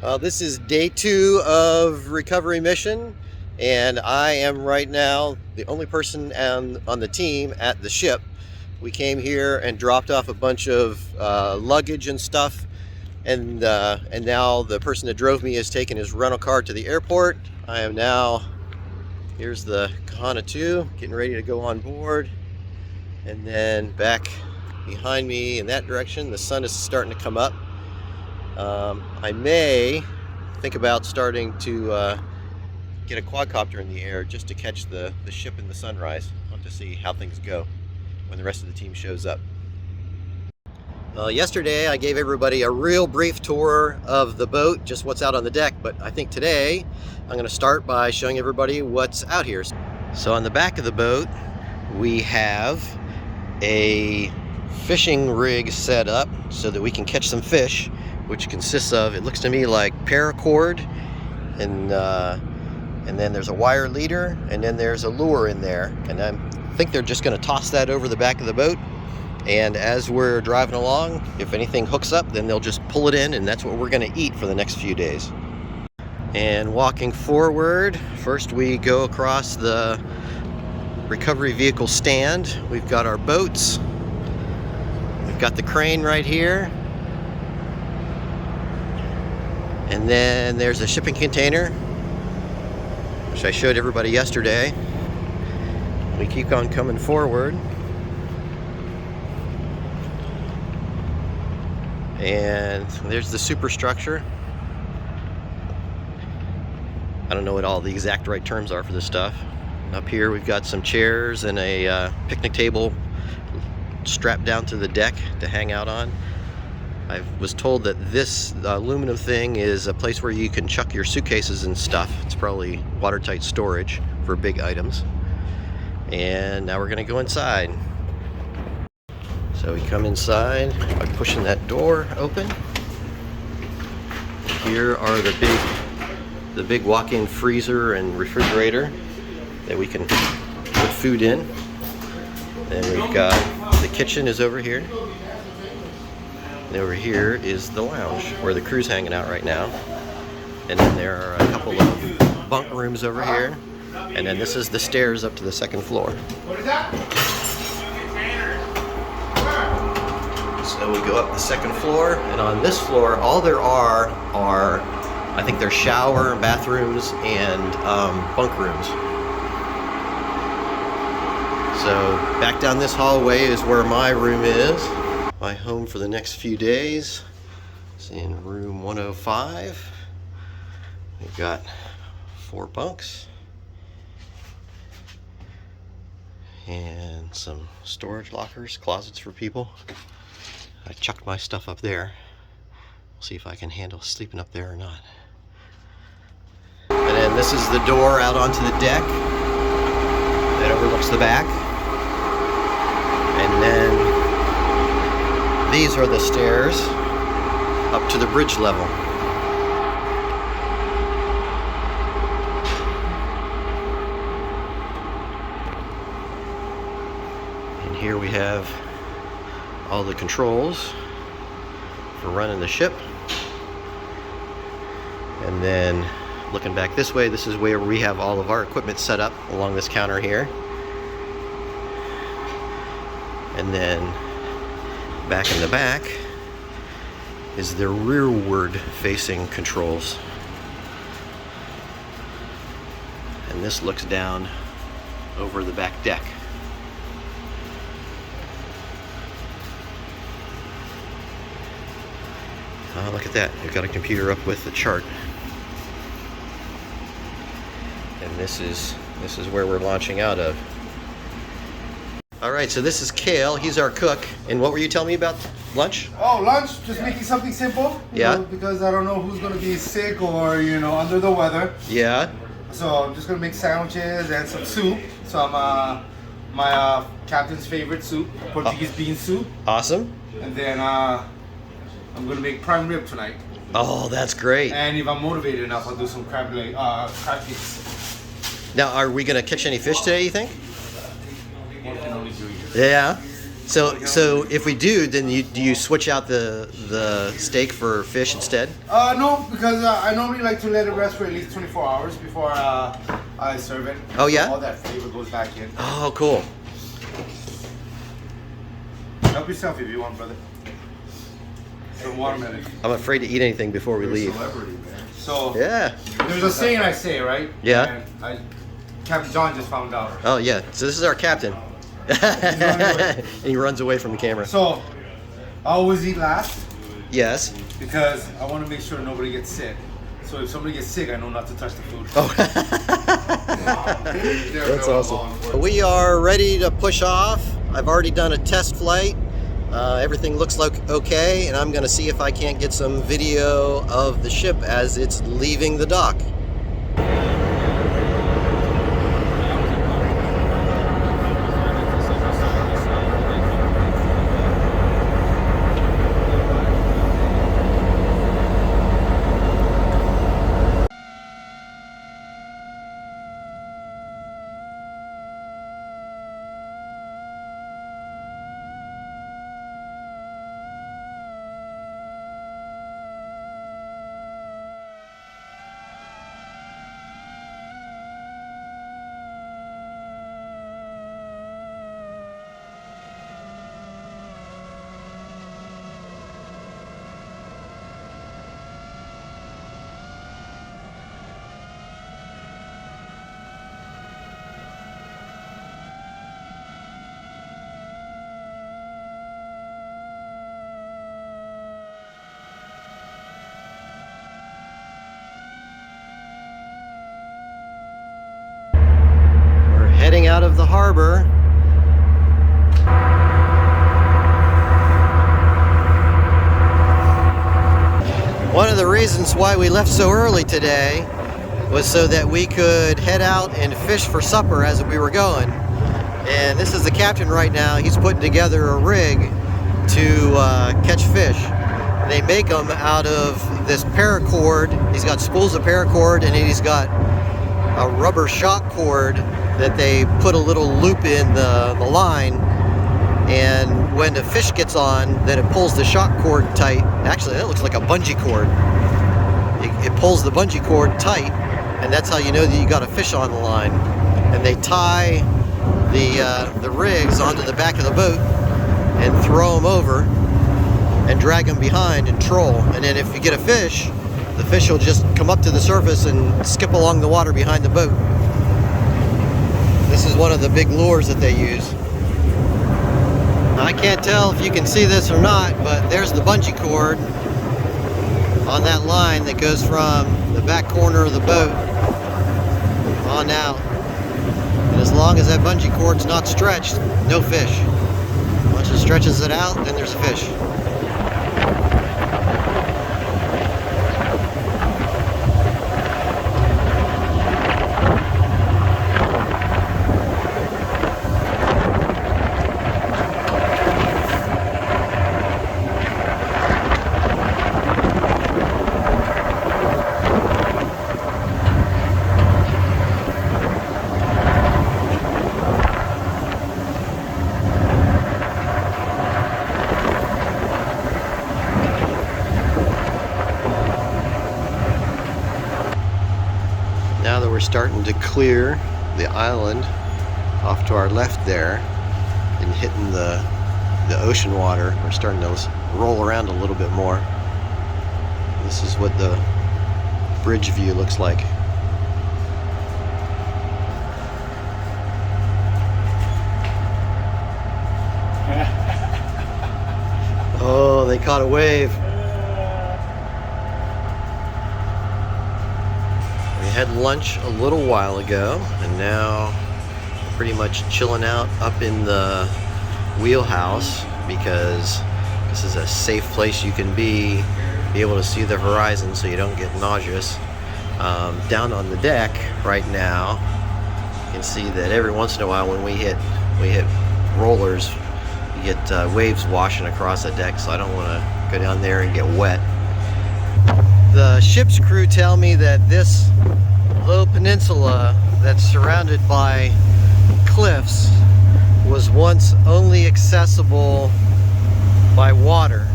This is day 2 of recovery mission, and I am right now the only person on the team at the ship. We came here and dropped off a bunch of luggage and stuff, and now the person that drove me has taken his rental car to the airport. I am now, here's the Kahana 2, getting ready to go on board, and then back behind me in that direction, the sun is starting to come up. I may think about starting to get a quadcopter in the air just to catch the ship in the sunrise. I'll have to see how things go when the rest of the team shows up. Yesterday I gave everybody a real brief tour of the boat, just what's out on the deck, but I think today I'm going to start by showing everybody what's out here. So on the back of the boat we have a fishing rig set up so that we can catch some fish, which consists of, it looks to me like paracord, and then there's a wire leader, and then there's a lure in there, and I think they're just going to toss that over the back of the boat, and as we're driving along, if anything hooks up, then they'll just pull it in, and that's what we're going to eat for the next few days. And walking forward, first we go across the recovery vehicle stand. We've got our boats, we've got the crane right here, and then there's a shipping container, which I showed everybody yesterday. We keep on coming forward. And there's the superstructure. I don't know what all the exact right terms are for this stuff. Up here we've got some chairs and a picnic table strapped down to the deck to hang out on. I was told that this aluminum thing is a place where you can chuck your suitcases and stuff. It's probably watertight storage for big items. And now we're gonna go inside. So we come inside by pushing that door open. Here are the big walk-in freezer and refrigerator that we can put food in. And we've got the kitchen is over here. And over here is the lounge where the crew's hanging out right now. And then there are a couple of bunk rooms over here. And then this is the stairs up to the second floor. What is that? So we go up the second floor, and on this floor, all there are I think there's shower, bathrooms, and bunk rooms. So back down this hallway is where my room is. My home for the next few days is in room 105. We've got 4 bunks and some storage lockers, closets for people. I chucked my stuff up there. We'll see if I can handle sleeping up there or not. And then this is the door out onto the deck that overlooks the back. And then these are the stairs up to the bridge level. And here we have all the controls for running the ship. And then looking back this way, this is where we have all of our equipment set up along this counter here. And then back in the back is the rearward facing controls. And this looks down over the back deck. Oh, look at that. We've got a computer up with the chart. And this is where we're launching out of. All right, so this is Kale. He's our cook. And what were you telling me about lunch? Oh, lunch, just making something simple. You know, because I don't know who's going to be sick or, under the weather. Yeah. So I'm just going to make sandwiches and some soup. Some my captain's favorite soup, Portuguese bean soup. Awesome. And then I'm going to make prime rib tonight. Oh, that's great. And if I'm motivated enough, I'll do some crab cakes. Now, are we going to catch any fish today, you think? What can only do you? Yeah. So if we do, then do you switch out the steak for fish instead? No, because I normally like to let it rest for at least 24 hours before I serve it. Oh, yeah? So all that flavor goes back in. Oh, cool. Help yourself if you want, brother. Some watermelon. I'm afraid to eat anything before we leave. So Yeah. there's a saying I say, right? Yeah. And Captain John just found out. Oh yeah. So this is our captain. And he runs away from the camera. So I always eat last Yes. because I want to make sure nobody gets sick. So if somebody gets sick, I know not to touch the food. Oh. That's awesome. We are ready to push off. I've already done a test flight. Everything looks like okay, and I'm going to see if I can't get some video of the ship as it's leaving the dock. Heading out of the harbor. One of the reasons why we left so early today was so that we could head out and fish for supper as we were going. And this is the captain right now. He's putting together a rig to catch fish. They make them out of this paracord. He's got spools of paracord, and he's got a rubber shock cord that they put a little loop in the line, and when the fish gets on, then it pulls the shock cord tight. Actually, that looks like a bungee cord. It pulls the bungee cord tight, and that's how you know that you got a fish on the line. And they tie the rigs onto the back of the boat and throw them over and drag them behind and troll. And then if you get a fish, the fish will just come up to the surface and skip along the water behind the boat. This is one of the big lures that they use. I can't tell if you can see this or not, but there's the bungee cord on that line that goes from the back corner of the boat on out. And as long as that bungee cord's not stretched, no fish. Once it stretches it out, then there's a fish. Now that we're starting to clear the island off to our left there and hitting the ocean water, we're starting to roll around a little bit more. This is what the bridge view looks like. Oh, they caught a wave. We had lunch a little while ago, and now pretty much chilling out up in the wheelhouse because this is a safe place you can be able to see the horizon so you don't get nauseous. Down on the deck right now, you can see that every once in a while when we hit rollers, you get waves washing across the deck, so I don't want to go down there and get wet. The ship's crew tell me that this little peninsula that's surrounded by cliffs was once only accessible by water,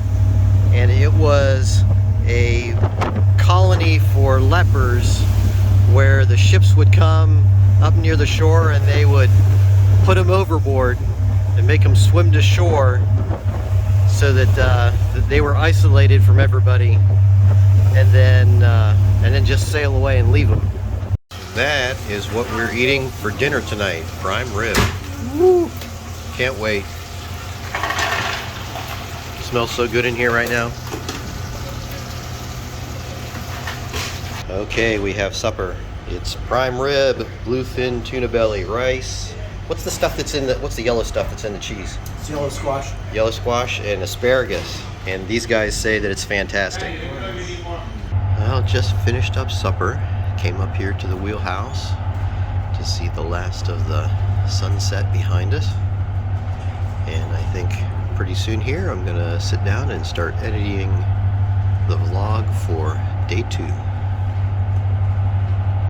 and it was a colony for lepers where the ships would come up near the shore and they would put them overboard and make them swim to shore so that they were isolated from everybody, and then just sail away and leave them. That is what we're eating for dinner tonight, prime rib. Woo! Can't wait. Smells so good in here right now. Okay, we have supper. It's prime rib, bluefin tuna belly, rice. What's the stuff that's in the, what's the yellow stuff that's in the cheese? It's yellow squash. Yellow squash and asparagus. And these guys say that it's fantastic. Well, just finished up supper. Came up here to the wheelhouse to see the last of the sunset behind us. And I think pretty soon here I'm gonna sit down and start editing the vlog for day 2.